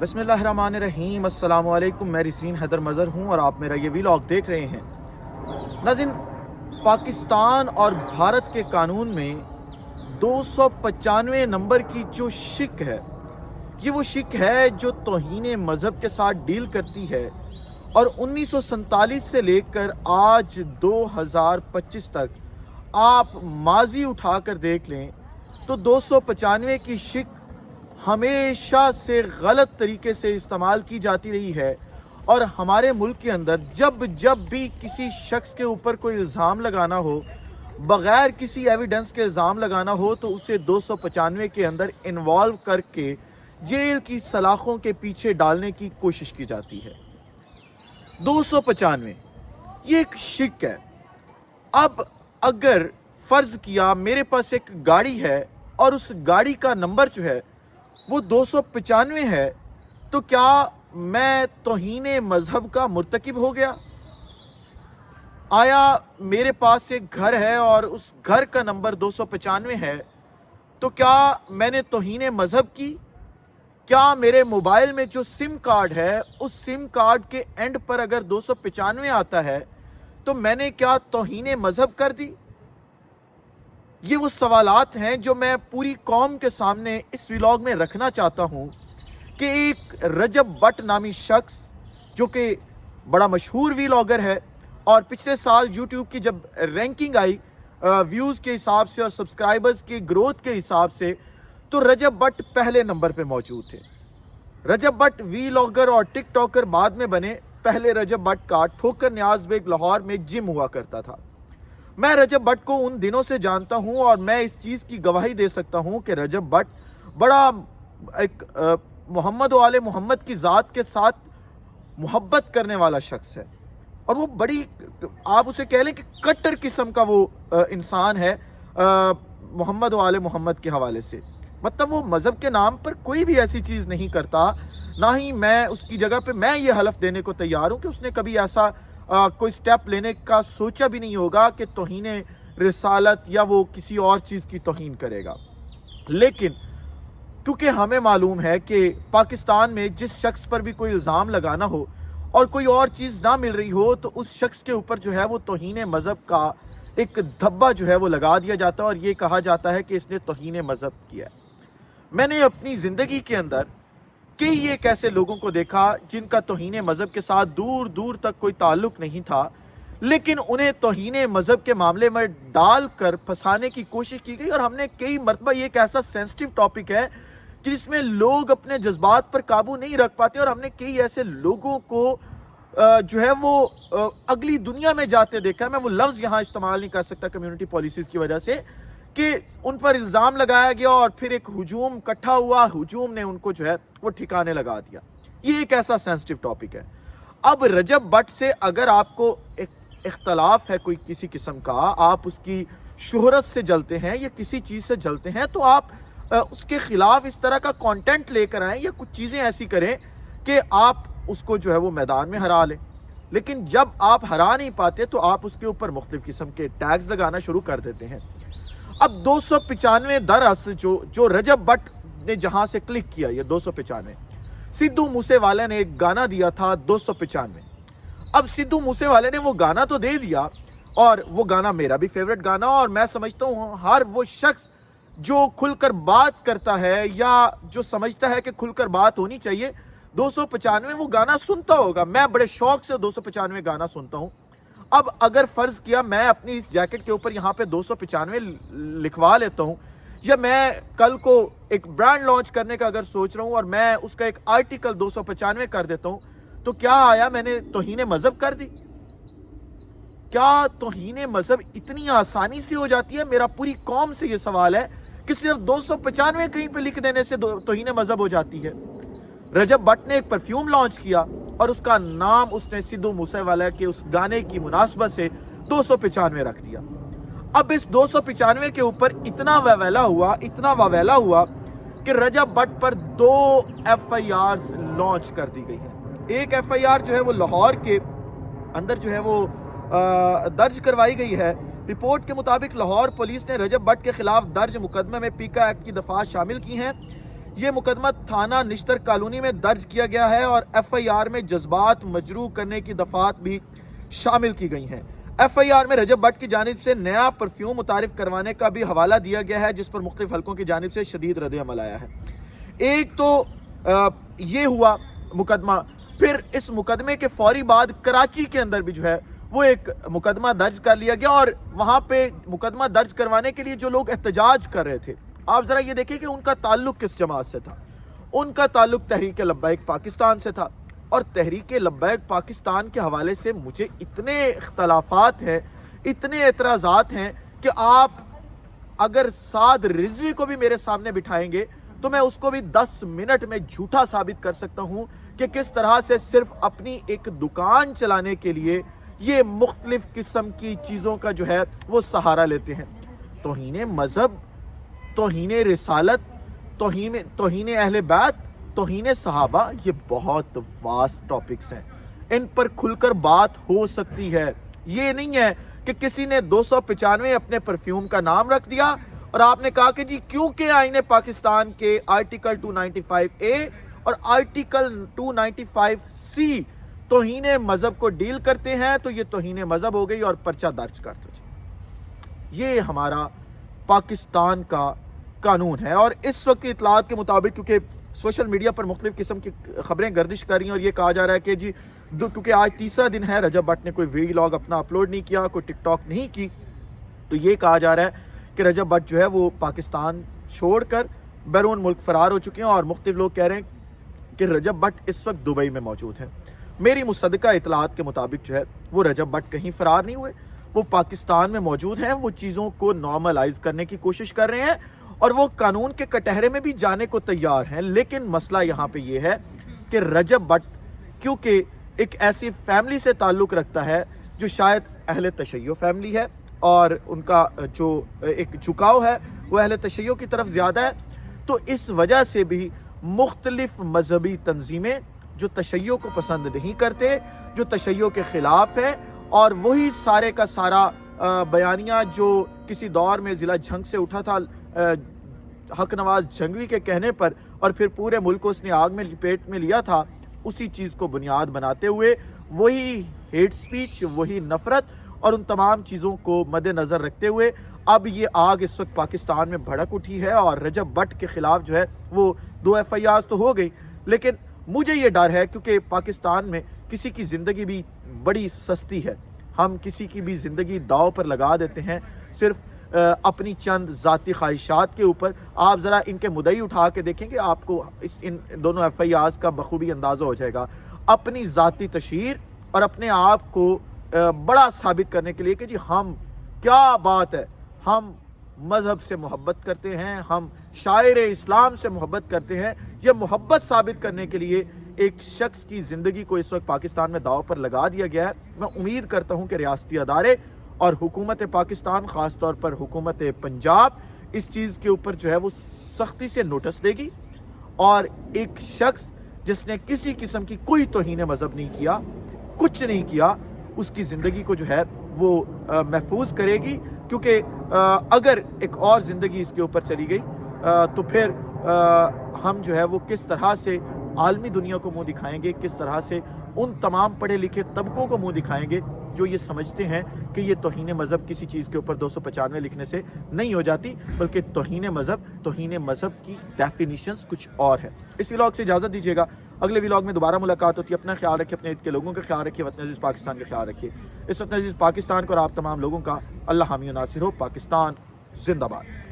بسم اللہ الرحمن الرحیم۔ السلام علیکم، میں رسین حیدر مظہر ہوں اور آپ میرا یہ ویلاگ دیکھ رہے ہیں۔ ناظرین، پاکستان اور بھارت کے قانون میں 295 نمبر کی جو شک ہے، یہ وہ شک ہے جو توہین مذہب کے ساتھ ڈیل کرتی ہے، اور 1947 سے لے کر آج 2025 تک آپ ماضی اٹھا کر دیکھ لیں تو 295 کی شک ہمیشہ سے غلط طریقے سے استعمال کی جاتی رہی ہے، اور ہمارے ملک کے اندر جب بھی کسی شخص کے اوپر کوئی الزام لگانا ہو، بغیر کسی ایویڈنس کے الزام لگانا ہو، تو اسے 295 کے اندر انوالو کر کے جیل کی سلاخوں کے پیچھے ڈالنے کی کوشش کی جاتی ہے۔ 295 یہ ایک شک ہے۔ اب اگر فرض کیا میرے پاس ایک گاڑی ہے اور اس گاڑی کا نمبر جو ہے وہ 295 ہے، تو کیا میں توہین مذہب کا مرتکب ہو گیا؟ آیا میرے پاس ایک گھر ہے اور اس گھر کا نمبر 295 ہے، تو کیا میں نے توہین مذہب کی؟ کیا میرے موبائل میں جو سم کارڈ ہے، اس سم کارڈ کے اینڈ پر اگر 295 آتا ہے تو میں نے کیا توہین مذہب کر دی؟ یہ وہ سوالات ہیں جو میں پوری قوم کے سامنے اس ویلاگ میں رکھنا چاہتا ہوں کہ ایک رجب بٹ نامی شخص، جو کہ بڑا مشہور ویلاگر ہے، اور پچھلے سال یوٹیوب کی جب رینکنگ آئی ویوز کے حساب سے اور سبسکرائبرز کی گروتھ کے حساب سے، تو رجب بٹ پہلے نمبر پہ موجود تھے۔ رجب بٹ ویلاگر اور ٹک ٹاکر بعد میں بنے، پہلے رجب بٹ کا ٹھوکر نیاز بیگ لاہور میں جم ہوا کرتا تھا۔ میں رجب بٹ کو ان دنوں سے جانتا ہوں، اور میں اس چیز کی گواہی دے سکتا ہوں کہ رجب بٹ بڑا ایک محمد و آل محمد کی ذات کے ساتھ محبت کرنے والا شخص ہے، اور وہ بڑی، آپ اسے کہہ لیں کہ کٹر قسم کا وہ انسان ہے محمد و آل محمد کے حوالے سے۔ مطلب وہ مذہب کے نام پر کوئی بھی ایسی چیز نہیں کرتا، نہ ہی میں اس کی جگہ پہ میں یہ حلف دینے کو تیار ہوں کہ اس نے کبھی ایسا کوئی سٹیپ لینے کا سوچا بھی نہیں ہوگا کہ توہین رسالت یا وہ کسی اور چیز کی توہین کرے گا۔ لیکن کیونکہ ہمیں معلوم ہے کہ پاکستان میں جس شخص پر بھی کوئی الزام لگانا ہو اور کوئی اور چیز نہ مل رہی ہو، تو اس شخص کے اوپر جو ہے وہ توہین مذہب کا ایک دھبا جو ہے وہ لگا دیا جاتا ہے، اور یہ کہا جاتا ہے کہ اس نے توہین مذہب کیا ہے۔ میں نے اپنی زندگی کے اندر کئی ایک ایسے لوگوں کو دیکھا جن کا توہین مذہب کے ساتھ دور دور تک کوئی تعلق نہیں تھا، لیکن انہیں توہین مذہب کے معاملے میں ڈال کر پھنسانے کی کوشش کی گئی، اور ہم نے کئی مرتبہ، یہ ایک ایسا سینسٹیو ٹاپک ہے کہ جس میں لوگ اپنے جذبات پر قابو نہیں رکھ پاتے، اور ہم نے کئی ایسے لوگوں کو جو ہے وہ اگلی دنیا میں جاتے دیکھا ہے۔ میں وہ لفظ یہاں استعمال نہیں کر سکتا کمیونٹی پالیسیز کی وجہ سے، کہ ان پر الزام لگایا گیا اور پھر ایک ہجوم اکٹھا ہوا، ہجوم نے ان کو جو ہے وہ ٹھکانے لگا دیا۔ یہ ایک ایسا سینسٹیو ٹاپک ہے۔ اب رجب بٹ سے اگر آپ کو ایک اختلاف ہے کوئی کسی قسم کا، آپ اس کی شہرت سے جلتے ہیں یا کسی چیز سے جلتے ہیں، تو آپ اس کے خلاف اس طرح کا کانٹینٹ لے کر آئیں یا کچھ چیزیں ایسی کریں کہ آپ اس کو جو ہے وہ میدان میں ہرا لیں۔ لیکن جب آپ ہرا نہیں پاتے تو آپ اس کے اوپر مختلف قسم کے ٹیگز لگانا شروع کر دیتے ہیں۔ اب 295 دراصل جو رجب بٹ نے جہاں سے کلک کیا، یہ 295 سدھو موسے والے نے ایک گانا دیا تھا 295۔ اب سدھو موسے والے نے وہ گانا تو دے دیا، اور وہ گانا میرا بھی فیوریٹ گانا، اور میں سمجھتا ہوں ہر وہ شخص جو کھل کر بات کرتا ہے یا جو سمجھتا ہے کہ کھل کر بات ہونی چاہیے، 295 وہ گانا سنتا ہوگا۔ میں بڑے شوق سے 295 گانا سنتا ہوں۔ اب اگر فرض کیا میں اپنی اس جیکٹ کے اوپر یہاں پہ 295 لکھوا لیتا ہوں، یا میں کل کو ایک برانڈ لانچ کرنے کا اگر سوچ رہا ہوں اور میں اس کا ایک آرٹیکل 295 کر دیتا ہوں، تو کیا آیا میں نے توہین مذہب کر دی؟ کیا توہین مذہب اتنی آسانی سے ہو جاتی ہے؟ میرا پوری قوم سے یہ سوال ہے کہ صرف 295 کہیں پہ لکھ دینے سے توہین مذہب ہو جاتی ہے۔ رجب بٹ نے ایک پرفیوم لانچ کیا، اور اس کا نام اس نے سدھو موسے والے کے اس گانے کی مناسبت سے 295 رکھ دیا۔ اب اس 295 کے اوپر اتنا واویلا ہوا کہ رجب بٹ پر 2 FIRs لانچ کر دی گئی ہیں۔ ایک FIR جو ہے وہ لاہور کے اندر جو ہے وہ درج کروائی گئی ہے۔ رپورٹ کے مطابق لاہور پولیس نے رجب بٹ کے خلاف درج مقدمے میں پیکا ایکٹ کی دفعات شامل کی ہیں۔ یہ مقدمہ تھانہ نشتر کالونی میں درج کیا گیا ہے اور ایف آئی آر میں جذبات مجروح کرنے کی دفعات بھی شامل کی گئی ہیں۔ ایف آئی آر میں رجب بٹ کی جانب سے نیا پرفیوم متعارف کروانے کا بھی حوالہ دیا گیا ہے، جس پر مختلف حلقوں کی جانب سے شدید رد عمل آیا ہے۔ ایک تو یہ ہوا مقدمہ، پھر اس مقدمے کے فوری بعد کراچی کے اندر بھی جو ہے وہ ایک مقدمہ درج کر لیا گیا، اور وہاں پہ مقدمہ درج کروانے کے لیے جو لوگ احتجاج کر رہے تھے، آپ ذرا یہ دیکھیں کہ ان کا تعلق کس جماعت سے تھا۔ ان کا تعلق تحریک لبیک پاکستان سے تھا، اور تحریک لبیک پاکستان کے حوالے سے مجھے اتنے اختلافات ہیں، اتنے اعتراضات ہیں کہ آپ اگر سعد رضوی کو بھی میرے سامنے بٹھائیں گے تو میں اس کو بھی 10 منٹ میں جھوٹا ثابت کر سکتا ہوں کہ کس طرح سے صرف اپنی ایک دکان چلانے کے لیے یہ مختلف قسم کی چیزوں کا جو ہے وہ سہارا لیتے ہیں۔ توہین مذہب، توہین رسالت، توہین اہل بیت، توہین صحابہ، یہ بہت واسٹ ٹاپکس ہیں، ان پر کھل کر بات ہو سکتی ہے۔ یہ نہیں ہے کہ کسی نے 295 اپنے پرفیوم کا نام رکھ دیا اور آپ نے کہا کہ جی کیونکہ آئین پاکستان کے آرٹیکل 295A اور آرٹیکل 295C توہین مذہب کو ڈیل کرتے ہیں تو یہ توہین مذہب ہو گئی اور پرچہ درج کر دو۔ یہ ہمارا پاکستان کا قانون ہے، اور اس وقت کی اطلاعات کے مطابق کیونکہ سوشل میڈیا پر مختلف قسم کی خبریں گردش کر رہی ہیں اور یہ کہا جا رہا ہے کہ جی کیونکہ آج تیسرا دن ہے رجب بٹ نے کوئی ویلاگ اپنا اپلوڈ نہیں کیا، کوئی ٹک ٹاک نہیں کی، تو یہ کہا جا رہا ہے کہ رجب بٹ جو ہے وہ پاکستان چھوڑ کر بیرون ملک فرار ہو چکے ہیں، اور مختلف لوگ کہہ رہے ہیں کہ رجب بٹ اس وقت دبئی میں موجود ہیں۔ میری مصدقہ اطلاعات کے مطابق جو ہے وہ رجب بٹ کہیں فرار نہیں ہوئے، وہ پاکستان میں موجود ہیں، وہ چیزوں کو نارملائز کرنے کی کوشش کر رہے ہیں اور وہ قانون کے کٹہرے میں بھی جانے کو تیار ہیں۔ لیکن مسئلہ یہاں پہ یہ ہے کہ رجب بٹ کیونکہ ایک ایسی فیملی سے تعلق رکھتا ہے جو شاید اہل تشیع فیملی ہے، اور ان کا جو ایک جھکاؤ ہے وہ اہل تشیع کی طرف زیادہ ہے، تو اس وجہ سے بھی مختلف مذہبی تنظیمیں جو تشیع کو پسند نہیں کرتے، جو تشیع کے خلاف ہے، اور وہی سارے کا سارا بیانیہ جو کسی دور میں ضلع جھنگ سے اٹھا تھا حق نواز جھنگوی کے کہنے پر، اور پھر پورے ملک کو اس نے آگ میں لپیٹ میں لیا تھا، اسی چیز کو بنیاد بناتے ہوئے وہی ہیٹ سپیچ، وہی نفرت اور ان تمام چیزوں کو مد نظر رکھتے ہوئے اب یہ آگ اس وقت پاکستان میں بھڑک اٹھی ہے، اور رجب بٹ کے خلاف جو ہے وہ 2 ایف آئی آر تو ہو گئی، لیکن مجھے یہ ڈر ہے کیونکہ پاکستان میں کسی کی زندگی بھی بڑی سستی ہے، ہم کسی کی بھی زندگی داؤ پر لگا دیتے ہیں صرف اپنی چند ذاتی خواہشات کے اوپر۔ آپ ذرا ان کے مدعی اٹھا کے دیکھیں گے، آپ کو ان دونوں ایف آئی آرز کا بخوبی اندازہ ہو جائے گا۔ اپنی ذاتی تشہیر اور اپنے آپ کو بڑا ثابت کرنے کے لیے کہ جی ہم کیا بات ہے، ہم مذہب سے محبت کرتے ہیں، ہم شاعر اسلام سے محبت کرتے ہیں، یہ محبت ثابت کرنے کے لیے ایک شخص کی زندگی کو اس وقت پاکستان میں داؤ پر لگا دیا گیا ہے۔ میں امید کرتا ہوں کہ ریاستی ادارے اور حکومت پاکستان، خاص طور پر حکومت پنجاب، اس چیز کے اوپر جو ہے وہ سختی سے نوٹس دے گی، اور ایک شخص جس نے کسی قسم کی کوئی توہین مذہب نہیں کیا، کچھ نہیں کیا، اس کی زندگی کو جو ہے وہ محفوظ کرے گی، کیونکہ اگر ایک اور زندگی اس کے اوپر چلی گئی تو پھر ہم جو ہے وہ کس طرح سے عالمی دنیا کو منہ دکھائیں گے، کس طرح سے ان تمام پڑھے لکھے طبقوں کو منہ دکھائیں گے جو یہ سمجھتے ہیں کہ یہ توہین مذہب کسی چیز کے اوپر 295 لکھنے سے نہیں ہو جاتی، بلکہ توہین مذہب کی ڈیفینیشنز کچھ اور ہے۔ اس ولاگ سے اجازت دیجیے گا، اگلے ولاگ میں دوبارہ ملاقات ہوتی ہے۔ اپنا خیال رکھیے، اپنے ارد کے لوگوں کا خیال رکھیے، وطن عزیز پاکستان کا خیال رکھیے۔ اس وطن عزیز پاکستان کو اور آپ تمام لوگوں کا اللہ حامی و ناصر ہو۔ پاکستان زندہ باد۔